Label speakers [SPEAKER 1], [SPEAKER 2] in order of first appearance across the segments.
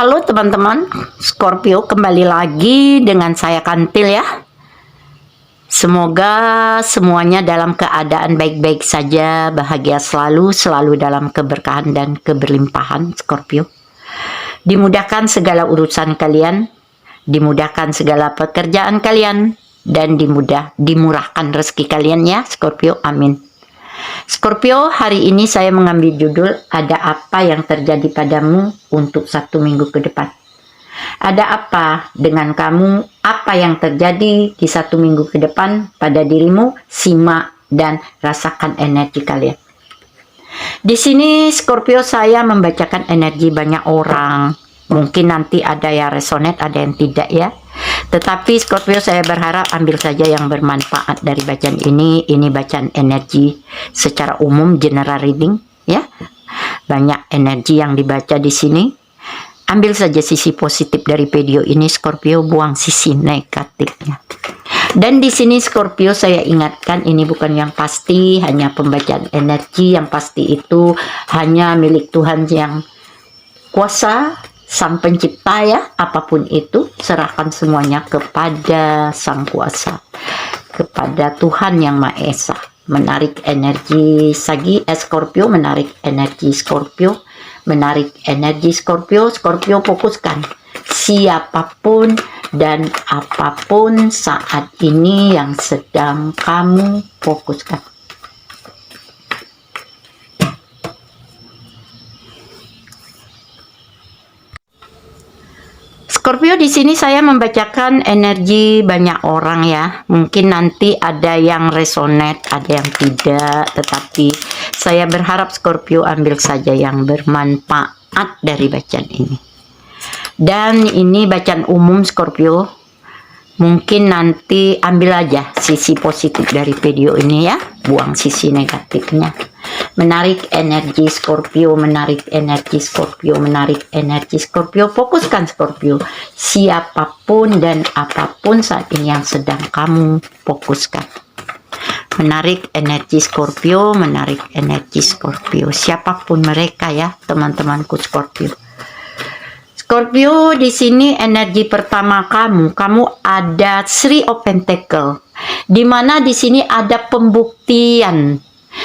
[SPEAKER 1] Halo teman-teman, Scorpio kembali lagi dengan saya Kantil ya. Semoga semuanya dalam keadaan baik-baik saja, bahagia selalu dalam keberkahan dan keberlimpahan Scorpio. Dimudahkan segala urusan kalian, dimudahkan segala pekerjaan kalian, dan dimurahkan rezeki kalian ya Scorpio, amin. Scorpio, hari ini saya mengambil judul ada apa yang terjadi padamu untuk 1 minggu ke depan. Ada apa dengan kamu, apa yang terjadi di 1 minggu ke depan pada dirimu, simak dan rasakan energi kalian. Di sini Scorpio saya membacakan energi banyak orang. Mungkin nanti ada yang resonate, ada yang tidak ya. Tetapi Scorpio saya berharap ambil saja yang bermanfaat dari bacaan ini. Ini bacaan energi secara umum, general reading ya. Banyak energi yang dibaca di sini. Ambil saja sisi positif dari video ini Scorpio, buang sisi negatifnya. Dan di sini Scorpio saya ingatkan ini bukan yang pasti, hanya pembacaan energi. Yang pasti itu hanya milik Tuhan yang kuasa, Sang Pencipta ya. Apapun itu serahkan semuanya kepada Sang Kuasa, kepada Tuhan yang Maha Esa. Menarik energi Scorpio, menarik energi Scorpio, menarik energi Scorpio. Scorpio fokuskan siapapun dan apapun saat ini yang sedang kamu fokuskan. Scorpio, di sini saya membacakan energi banyak orang ya. Mungkin nanti ada yang resonate, ada yang tidak. Tetapi saya berharap Scorpio ambil saja yang bermanfaat dari bacaan ini. Dan ini bacaan umum Scorpio. Mungkin nanti ambil aja sisi positif dari video ini ya. Buang sisi negatifnya. Menarik energi Scorpio, menarik energi Scorpio, menarik energi Scorpio. Fokuskan Scorpio, siapapun dan apapun saat ini yang sedang kamu fokuskan. Menarik energi Scorpio, menarik energi Scorpio. Siapapun mereka ya, teman-temanku Scorpio. Scorpio, di sini energi pertama kamu ada Three of Pentacles, di mana di sini ada pembuktian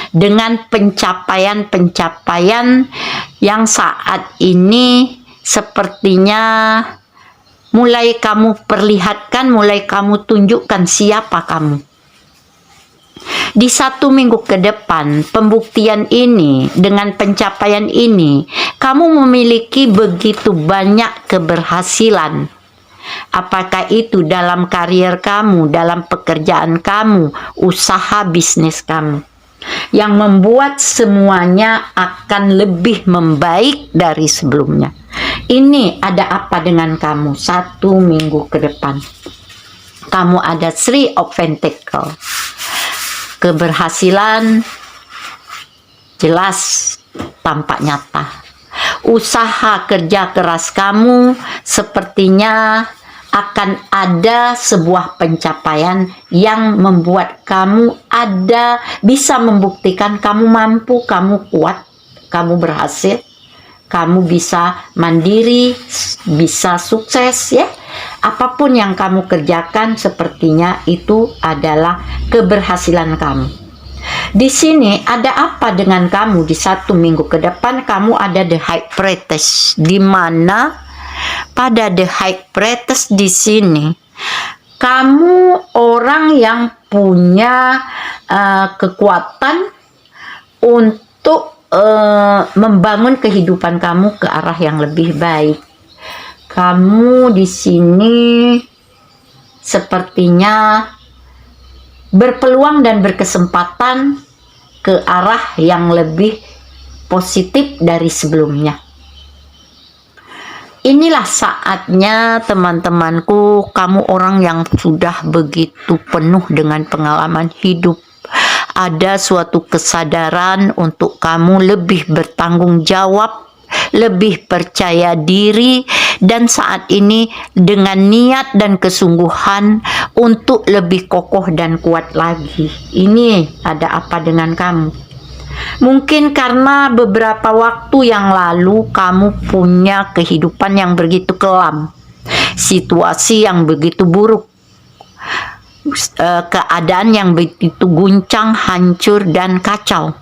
[SPEAKER 1] dengan pencapaian-pencapaian yang saat ini sepertinya mulai kamu perlihatkan, mulai kamu tunjukkan siapa kamu. Di 1 minggu ke depan, pembuktian ini, dengan pencapaian ini, kamu memiliki begitu banyak keberhasilan. Apakah itu dalam karier kamu, dalam pekerjaan kamu, usaha bisnis kamu, yang membuat semuanya akan lebih membaik dari sebelumnya. Ini ada apa dengan kamu 1 minggu ke depan? Kamu ada Three of Pentacles. Keberhasilan jelas tampak nyata. Usaha kerja keras kamu sepertinya akan ada sebuah pencapaian yang membuat kamu bisa membuktikan kamu mampu, kamu kuat, kamu berhasil, kamu bisa mandiri, bisa sukses ya. Apapun yang kamu kerjakan sepertinya itu adalah keberhasilan kamu. Di sini ada apa dengan kamu di 1 minggu ke depan? Kamu ada the High Priestess, di mana pada the High Priestess di sini kamu orang yang punya kekuatan untuk membangun kehidupan kamu ke arah yang lebih baik. Kamu di sini sepertinya berpeluang dan berkesempatan ke arah yang lebih positif dari sebelumnya. Inilah saatnya teman-temanku, kamu orang yang sudah begitu penuh dengan pengalaman hidup. Ada suatu kesadaran untuk kamu lebih bertanggung jawab, lebih percaya diri, dan saat ini dengan niat dan kesungguhan untuk lebih kokoh dan kuat lagi. Ini ada apa dengan kamu? Mungkin karena beberapa waktu yang lalu kamu punya kehidupan yang begitu kelam, situasi yang begitu buruk, keadaan yang begitu guncang, hancur, dan kacau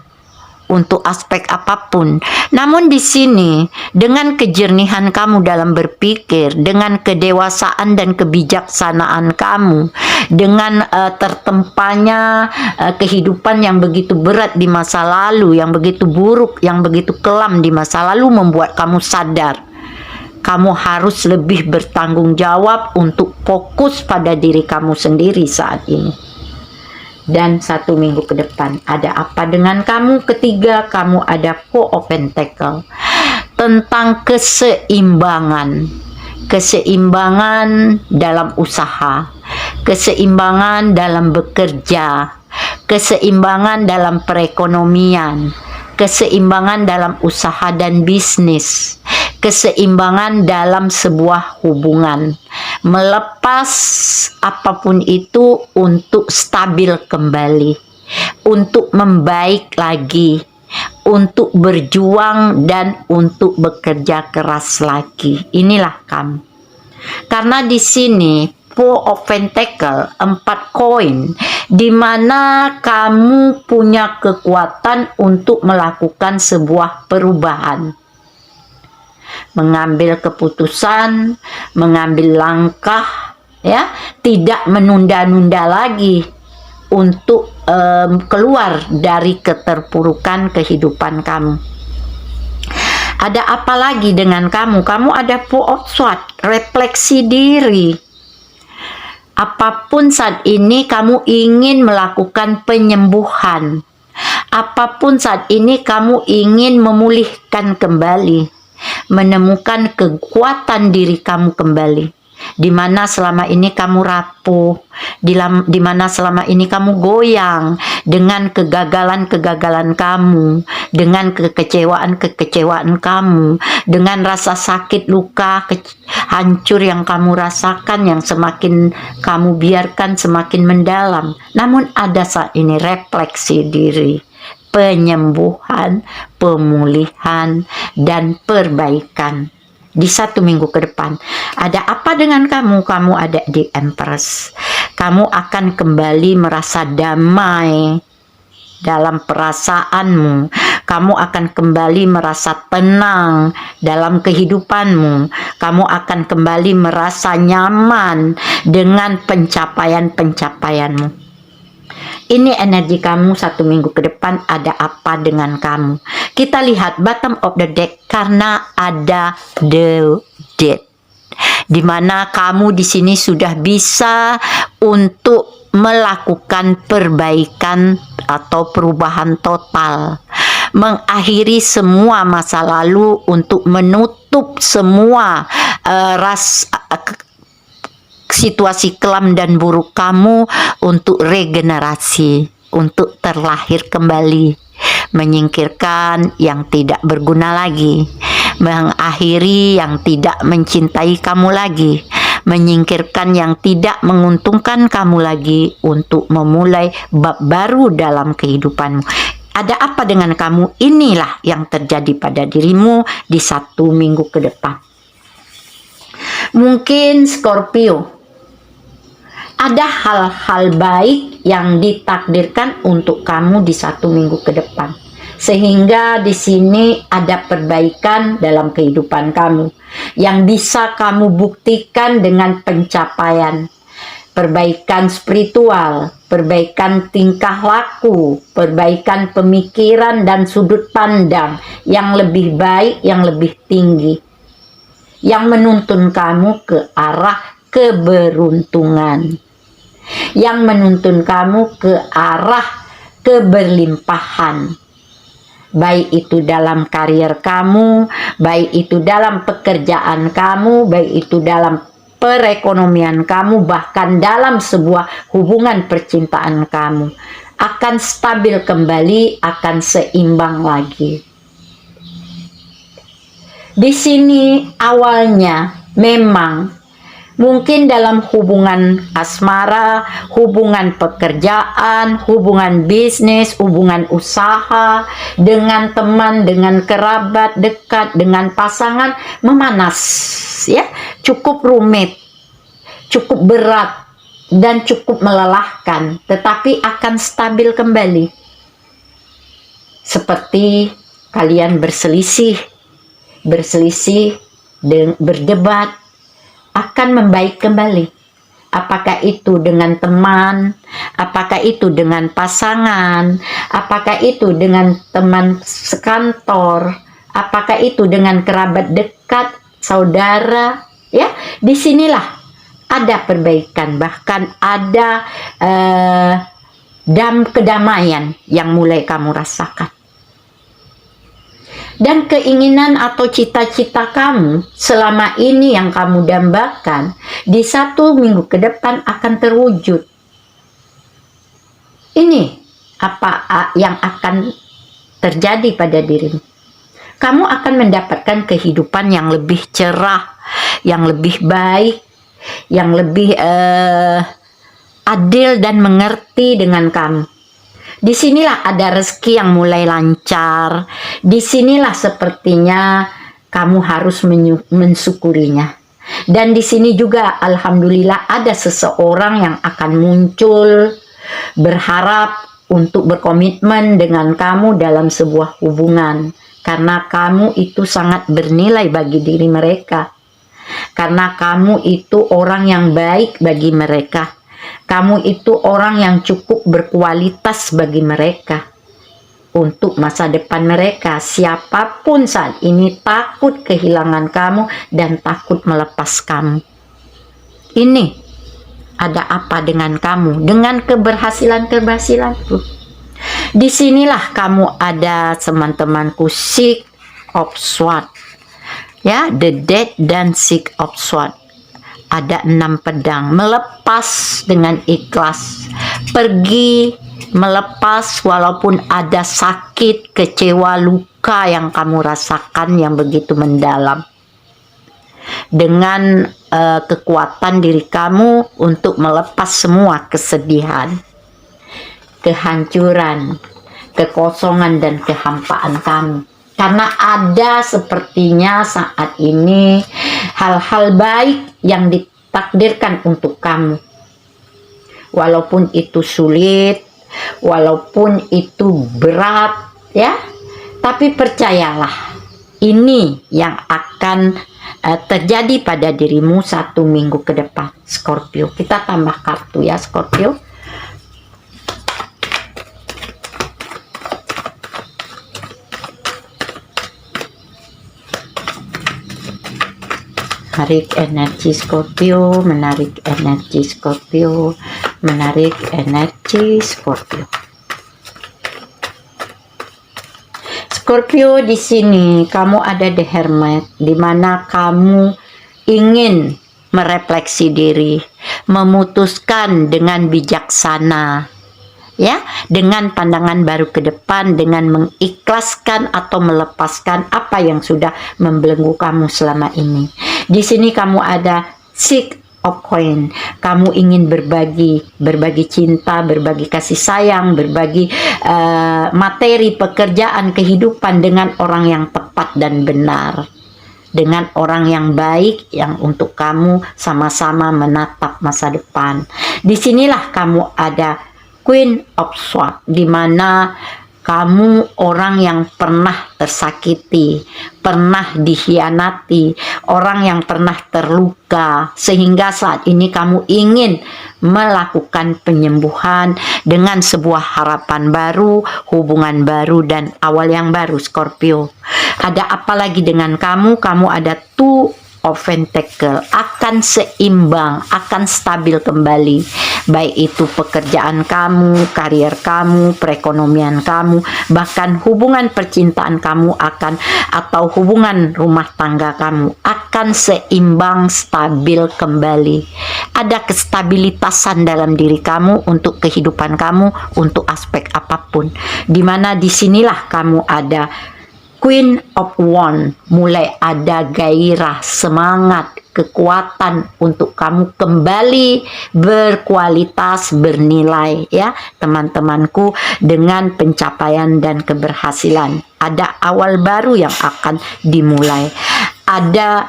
[SPEAKER 1] untuk aspek apapun. Namun di sini, dengan kejernihan kamu dalam berpikir, dengan kedewasaan dan kebijaksanaan kamu, dengan tertempanya kehidupan yang begitu berat di masa lalu, yang begitu buruk, yang begitu kelam di masa lalu, membuat kamu sadar kamu harus lebih bertanggung jawab untuk fokus pada diri kamu sendiri saat ini. Dan 1 minggu ke depan, ada apa dengan kamu? Ketiga, kamu ada Four of Pentacles, tentang keseimbangan. Keseimbangan dalam usaha, keseimbangan dalam bekerja, keseimbangan dalam perekonomian, keseimbangan dalam usaha dan bisnis, keseimbangan dalam sebuah hubungan, melepas apapun itu untuk stabil kembali, untuk membaik lagi, untuk berjuang dan untuk bekerja keras lagi. Inilah kamu. Karena di sini Four of Pentacles, 4 koin, di mana kamu punya kekuatan untuk melakukan sebuah perubahan, mengambil keputusan, mengambil langkah, ya, tidak menunda-nunda lagi untuk keluar dari keterpurukan kehidupan kamu. Ada apa lagi dengan kamu? Kamu ada Four of Swords, refleksi diri. Apapun saat ini kamu ingin melakukan penyembuhan. Apapun saat ini kamu ingin memulihkan kembali, menemukan kekuatan diri kamu kembali. Di mana selama ini kamu rapuh, di mana selama ini kamu goyang dengan kegagalan-kegagalan kamu, dengan kekecewaan-kekecewaan kamu, dengan rasa sakit, luka, hancur yang kamu rasakan, yang semakin kamu biarkan semakin mendalam. Namun ada saat ini refleksi diri, penyembuhan, pemulihan, dan perbaikan. Di 1 minggu ke depan, ada apa dengan kamu? Kamu ada di Empress. Kamu akan kembali merasa damai dalam perasaanmu. Kamu akan kembali merasa tenang dalam kehidupanmu. Kamu akan kembali merasa nyaman dengan pencapaian-pencapaianmu. Ini energi kamu 1 minggu ke depan. Ada apa dengan kamu? Kita lihat bottom of the deck, karena ada the Death, dimana kamu di sini sudah bisa untuk melakukan perbaikan atau perubahan total, mengakhiri semua masa lalu, untuk menutup semua situasi kelam dan buruk kamu, untuk regenerasi, untuk terlahir kembali, menyingkirkan yang tidak berguna lagi, mengakhiri yang tidak mencintai kamu lagi, menyingkirkan yang tidak menguntungkan kamu lagi, untuk memulai bab baru dalam kehidupanmu. Ada apa dengan kamu? Inilah yang terjadi pada dirimu di 1 minggu ke depan. Mungkin Scorpio, ada hal-hal baik yang ditakdirkan untuk kamu di 1 minggu ke depan, sehingga di sini ada perbaikan dalam kehidupan kamu yang bisa kamu buktikan dengan pencapaian, perbaikan spiritual, perbaikan tingkah laku, perbaikan pemikiran dan sudut pandang yang lebih baik, yang lebih tinggi, yang menuntun kamu ke arah keberuntungan, yang menuntun kamu ke arah keberlimpahan, baik itu dalam karier kamu, baik itu dalam pekerjaan kamu, baik itu dalam perekonomian kamu, bahkan dalam sebuah hubungan percintaan kamu, akan stabil kembali, akan seimbang lagi. Di sini awalnya memang Mungkin dalam hubungan asmara, hubungan pekerjaan, hubungan bisnis, hubungan usaha, dengan teman, dengan kerabat dekat, dengan pasangan memanas, ya, cukup rumit, cukup berat, dan cukup melelahkan, tetapi akan stabil kembali. Seperti kalian berselisih, berdebat, akan membaik kembali. Apakah itu dengan teman, apakah itu dengan pasangan, apakah itu dengan teman sekantor, apakah itu dengan kerabat dekat, saudara, ya, disinilah ada perbaikan, bahkan ada kedamaian yang mulai kamu rasakan. Dan keinginan atau cita-cita kamu selama ini yang kamu dambakan di 1 minggu ke depan akan terwujud. Ini apa yang akan terjadi pada dirimu. Kamu akan mendapatkan kehidupan yang lebih cerah, yang lebih baik, yang lebih adil dan mengerti dengan kamu. Disinilah ada rezeki yang mulai lancar. Disinilah sepertinya kamu harus mensyukurinya. Dan di sini juga alhamdulillah ada seseorang yang akan muncul berharap untuk berkomitmen dengan kamu dalam sebuah hubungan. Karena kamu itu sangat bernilai bagi diri mereka. Karena kamu itu orang yang baik bagi mereka. Kamu itu orang yang cukup berkualitas bagi mereka. Untuk masa depan mereka, siapapun saat ini takut kehilangan kamu dan takut melepas kamu. Ini ada apa dengan kamu, dengan keberhasilan-keberhasilanku. Disinilah kamu ada, teman-temanku, Six of Swords, ya, the Death dan Six of Swords. Ada 6 pedang, melepas dengan ikhlas, pergi melepas walaupun ada sakit, kecewa, luka yang kamu rasakan yang begitu mendalam. Dengan kekuatan diri kamu untuk melepas semua kesedihan, kehancuran, kekosongan dan kehampaan kamu. Karena ada sepertinya saat ini hal-hal baik yang ditakdirkan untuk kamu. Walaupun itu sulit, walaupun itu berat, ya. Tapi percayalah, ini yang akan terjadi pada dirimu 1 minggu ke depan, Scorpio. Kita tambah kartu ya, Scorpio. Menarik energi Scorpio, menarik energi Scorpio, menarik energi Scorpio. Scorpio, di sini kamu ada The Hermit, di mana kamu ingin merefleksi diri, memutuskan dengan bijaksana, ya, dengan pandangan baru ke depan, dengan mengikhlaskan atau melepaskan apa yang sudah membelenggu kamu selama ini. Di sini kamu ada Six of Coins. Kamu ingin berbagi cinta, berbagi kasih sayang, berbagi materi, pekerjaan, kehidupan dengan orang yang tepat dan benar, dengan orang yang baik yang untuk kamu sama-sama menatap masa depan. Disinilah kamu ada Queen of Swords, di mana kamu orang yang pernah tersakiti, pernah dikhianati, orang yang pernah terluka, sehingga saat ini kamu ingin melakukan penyembuhan dengan sebuah harapan baru, hubungan baru, dan awal yang baru, Scorpio. Ada apa lagi dengan kamu? Kamu ada Two of Pentacles, akan seimbang, akan stabil kembali, baik itu pekerjaan kamu, karier kamu, perekonomian kamu, bahkan hubungan percintaan kamu akan, atau hubungan rumah tangga kamu akan seimbang, stabil kembali. Ada kestabilitasan dalam diri kamu untuk kehidupan kamu, untuk aspek apapun, dimana disinilah kamu ada Queen of Wands, mulai ada gairah, semangat, kekuatan untuk kamu kembali berkualitas, bernilai ya teman-temanku, dengan pencapaian dan keberhasilan. Ada awal baru yang akan dimulai, ada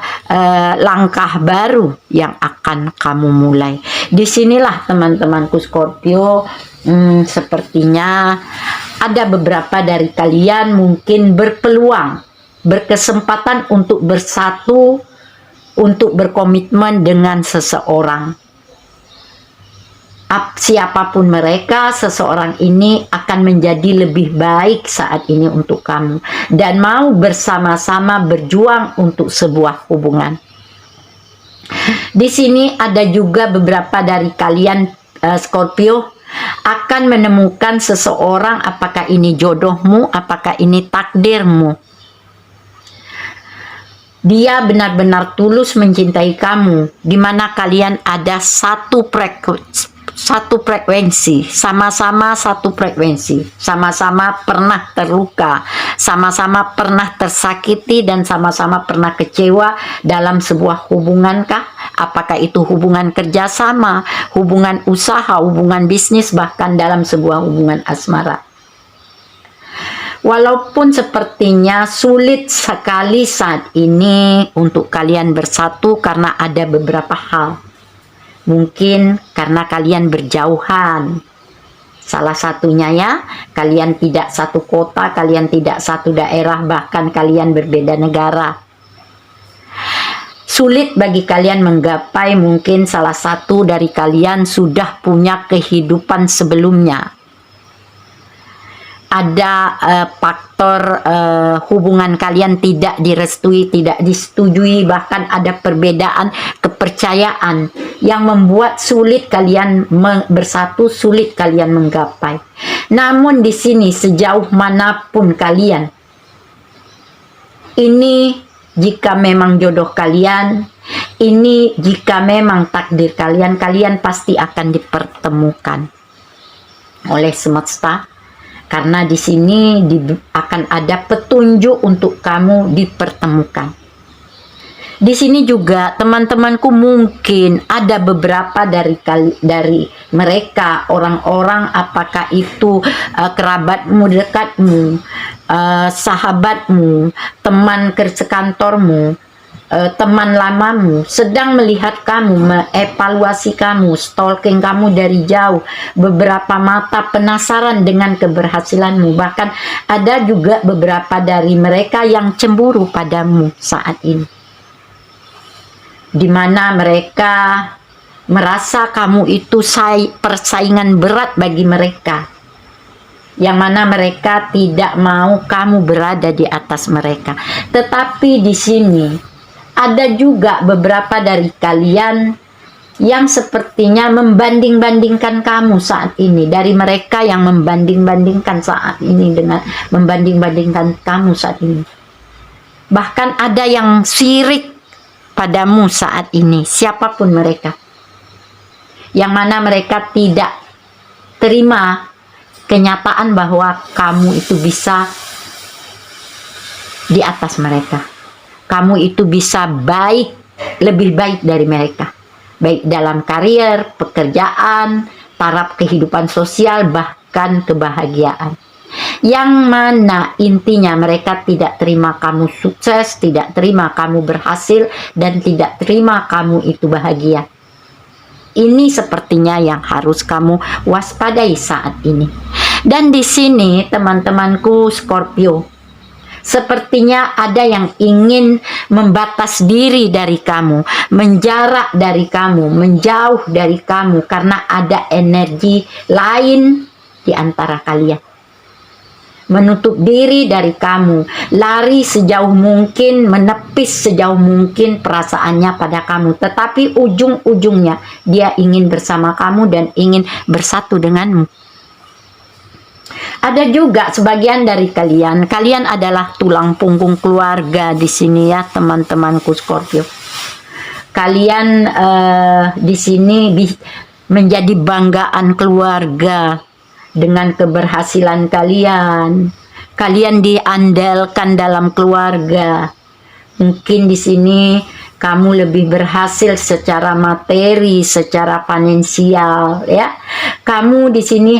[SPEAKER 1] langkah baru yang akan kamu mulai. Disinilah teman-temanku Scorpio, sepertinya ada beberapa dari kalian mungkin berpeluang, berkesempatan untuk bersatu, untuk berkomitmen dengan seseorang. Siapapun mereka, seseorang ini akan menjadi lebih baik saat ini untuk kamu dan mau bersama-sama berjuang untuk sebuah hubungan. Di sini ada juga beberapa dari kalian Scorpio akan menemukan seseorang, apakah ini jodohmu, apakah ini takdirmu. Dia benar-benar tulus mencintai kamu, di mana kalian ada satu frekuensi, sama-sama satu frekuensi, sama-sama pernah terluka, sama-sama pernah tersakiti, dan sama-sama pernah kecewa dalam sebuah hubungan kah? Apakah itu hubungan kerjasama, hubungan usaha, hubungan bisnis, bahkan dalam sebuah hubungan asmara. Walaupun sepertinya sulit sekali saat ini untuk kalian bersatu karena ada beberapa hal. Mungkin karena kalian berjauhan. Salah satunya ya, kalian tidak satu kota, kalian tidak satu daerah, bahkan kalian berbeda negara. Sulit bagi kalian menggapai, mungkin salah satu dari kalian sudah punya kehidupan sebelumnya. Ada faktor hubungan kalian tidak direstui, tidak disetujui, bahkan ada perbedaan kepercayaan yang membuat sulit kalian bersatu, sulit kalian menggapai. Namun di sini sejauh manapun kalian, ini jika memang jodoh kalian, ini jika memang takdir kalian, kalian pasti akan dipertemukan oleh semesta. Karena di sini akan ada petunjuk untuk kamu dipertemukan. Di sini juga teman-temanku mungkin ada beberapa dari mereka, orang-orang, apakah itu kerabatmu dekatmu, sahabatmu, teman kerja kantormu, teman lamamu sedang melihat kamu, mengevaluasi kamu, stalking kamu dari jauh. Beberapa mata penasaran dengan keberhasilanmu, bahkan ada juga beberapa dari mereka yang cemburu padamu saat ini, dimana mereka merasa kamu itu persaingan berat bagi mereka, yang mana mereka tidak mau kamu berada di atas mereka. Tetapi di sini ada juga beberapa dari kalian yang sepertinya membanding-bandingkan kamu saat ini. Dari mereka yang membanding-bandingkan saat ini dengan membanding-bandingkan kamu saat ini. Bahkan ada yang sirik padamu saat ini, siapapun mereka. Yang mana mereka tidak terima kenyataan bahwa kamu itu bisa di atas mereka. Kamu itu bisa baik, lebih baik dari mereka. Baik dalam karier, pekerjaan, taraf kehidupan sosial, bahkan kebahagiaan. Yang mana intinya mereka tidak terima kamu sukses, tidak terima kamu berhasil, dan tidak terima kamu itu bahagia. Ini sepertinya yang harus kamu waspadai saat ini. Dan di sini teman-temanku Scorpio, sepertinya ada yang ingin membatas diri dari kamu, menjarak dari kamu, menjauh dari kamu, karena ada energi lain di antara kalian. Menutup diri dari kamu, lari sejauh mungkin, menepis sejauh mungkin perasaannya pada kamu. Tetapi ujung-ujungnya dia ingin bersama kamu dan ingin bersatu denganmu. Ada juga sebagian dari kalian adalah tulang punggung keluarga di sini ya teman-temanku Scorpio. Kalian di sini menjadi banggaan keluarga dengan keberhasilan kalian. Kalian diandalkan dalam keluarga. Mungkin di sini Kamu lebih berhasil secara materi, secara finansial, ya. Kamu di sini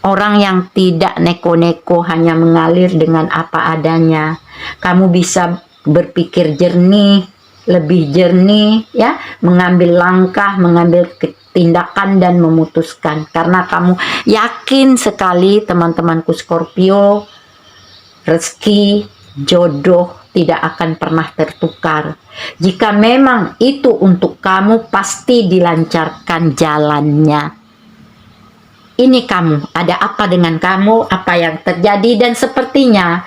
[SPEAKER 1] orang yang tidak neko-neko, hanya mengalir dengan apa adanya. Kamu bisa berpikir jernih, lebih jernih, ya, mengambil langkah, mengambil tindakan dan memutuskan. Karena kamu yakin sekali, teman-temanku Scorpio, rezeki, jodoh tidak akan pernah tertukar. Jika memang itu untuk kamu, pasti dilancarkan jalannya. Ini kamu, ada apa dengan kamu, apa yang terjadi, dan sepertinya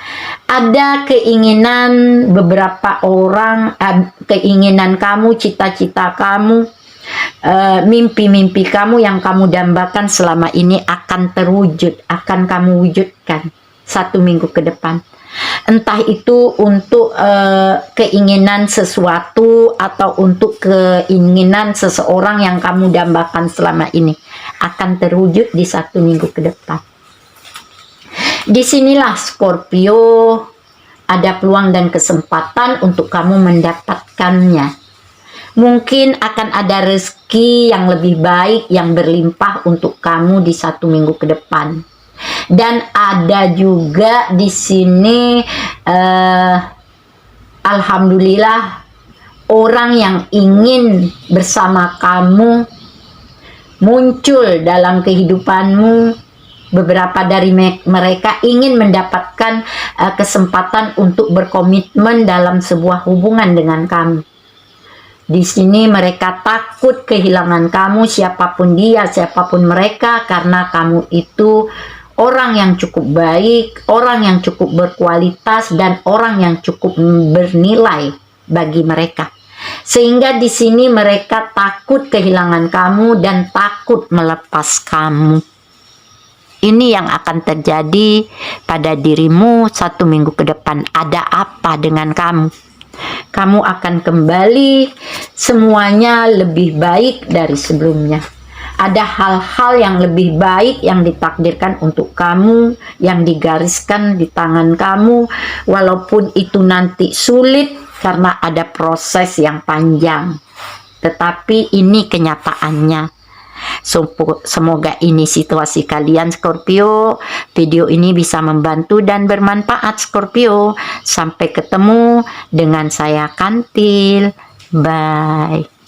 [SPEAKER 1] ada keinginan beberapa orang, keinginan kamu, cita-cita kamu, mimpi-mimpi kamu yang kamu dambakan selama ini akan terwujud, akan kamu wujudkan 1 minggu ke depan. Entah itu untuk keinginan sesuatu atau untuk keinginan seseorang yang kamu dambakan selama ini akan terwujud di 1 minggu ke depan. Disinilah Scorpio ada peluang dan kesempatan untuk kamu mendapatkannya. Mungkin akan ada rezeki yang lebih baik, yang berlimpah untuk kamu di 1 minggu ke depan. Dan ada juga di sini alhamdulillah orang yang ingin bersama kamu muncul dalam kehidupanmu. Beberapa dari mereka ingin mendapatkan kesempatan untuk berkomitmen dalam sebuah hubungan dengan kamu. Di sini mereka takut kehilangan kamu, siapapun dia, siapapun mereka, karena kamu itu orang yang cukup baik, orang yang cukup berkualitas, dan orang yang cukup bernilai bagi mereka. Sehingga di sini mereka takut kehilangan kamu dan takut melepas kamu. Ini yang akan terjadi pada dirimu 1 minggu ke depan. Ada apa dengan kamu? Kamu akan kembali semuanya lebih baik dari sebelumnya. Ada hal-hal yang lebih baik yang ditakdirkan untuk kamu, yang digariskan di tangan kamu, walaupun itu nanti sulit karena ada proses yang panjang. Tetapi ini kenyataannya. Semoga ini situasi kalian Scorpio. Video ini bisa membantu dan bermanfaat Scorpio. Sampai ketemu dengan saya Kantil. Bye.